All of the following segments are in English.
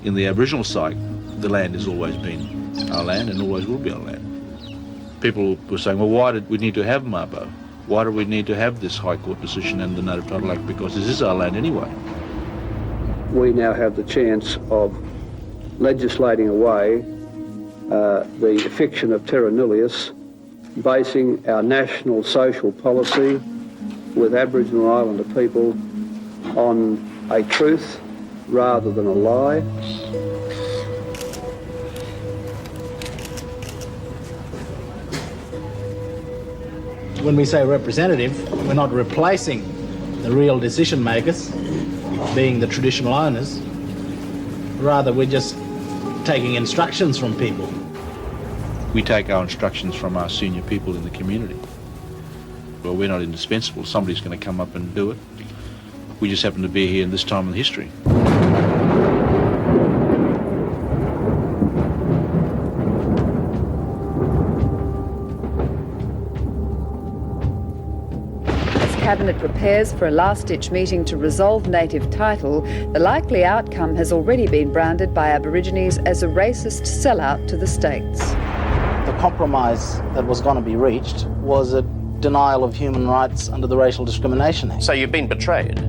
In the Aboriginal side, the land has always been our land and always will be our land. People were saying, well, why did we need to have Mabo? Why do we need to have this High Court decision and the Native Title Act? Because this is our land anyway. We now have the chance of legislating away the fiction of terra nullius, basing our national social policy with Aboriginal Islander people on a truth rather than a lie. When we say representative, we're not replacing the real decision makers, being the traditional owners. Rather, we're just taking instructions from people. We take our instructions from our senior people in the community. Well, we're not indispensable. Somebody's going to come up and do it. We just happen to be here in this time in history. Cabinet prepares for a last-ditch meeting to resolve native title, the likely outcome has already been branded by Aborigines as a racist sellout to the states. The compromise that was going to be reached was a denial of human rights under the Racial Discrimination Act. So you've been betrayed?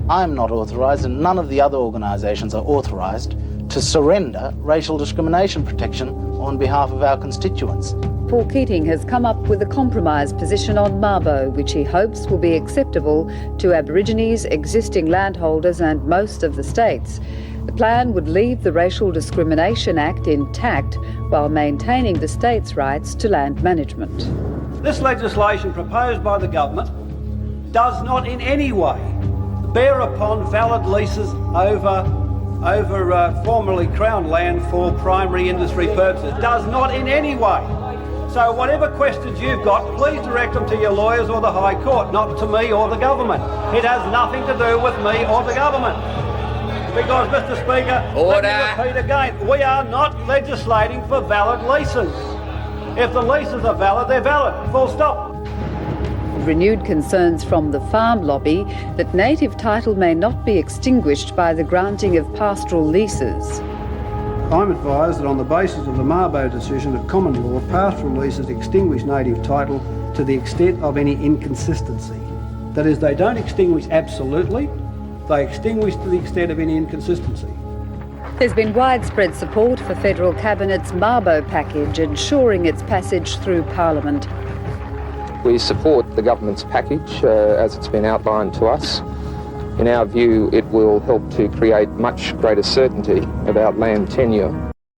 I am not authorised, and none of the other organisations are authorised to surrender racial discrimination protection on behalf of our constituents. Paul Keating has come up with a compromise position on Mabo, which he hopes will be acceptable to Aborigines, existing landholders and most of the states. The plan would leave the Racial Discrimination Act intact while maintaining the states' rights to land management. This legislation proposed by the government does not in any way bear upon valid leases over formerly Crown land for primary industry purposes. Does not in any way. So whatever questions you've got, please direct them to your lawyers or the High Court, not to me or the government. It has nothing to do with me or the government. Because, Mr. Speaker, Order. Let me repeat again, we are not legislating for valid leases. If the leases are valid, they're valid, full stop. Renewed concerns from the farm lobby that native title may not be extinguished by the granting of pastoral leases. I'm advised that on the basis of the Mabo decision of common law, pastoral leases extinguish native title to the extent of any inconsistency. That is, they don't extinguish absolutely, they extinguish to the extent of any inconsistency. There's been widespread support for Federal Cabinet's Mabo package, ensuring its passage through Parliament. We support the government's package as it's been outlined to us. In our view, it will help to create much greater certainty about land tenure